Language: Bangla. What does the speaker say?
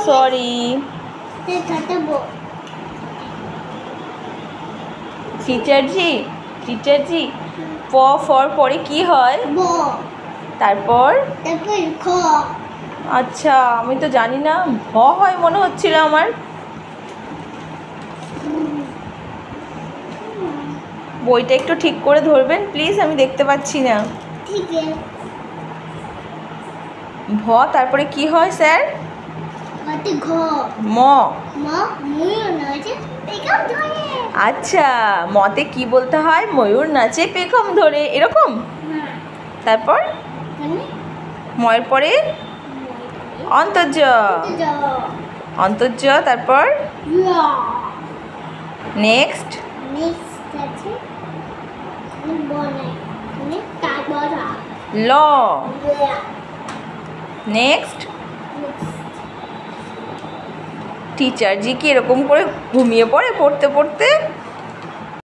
সরি টিচারজি টিচারজি প ফর পরে কি হয় তারপর আচ্ছা আমি তো জানি না ভ হয় মনে হচ্ছিল আমার বইটা একটু ঠিক করে ধরবেন প্লিজ আমি দেখতে পাচ্ছি না ভ তারপরে কি হয় স্যার ম আচ্ছা মতে কি বলতে হয় ময়ূর নাচে পেখম ধরে এরকম তারপর ময়ের পরে অন্তর্য অন্তর্য তারপর নেক্সট ল নেক্সট টিচারজি কি এরকম করে ঘুমিয়ে পড়ে পড়তে পড়তে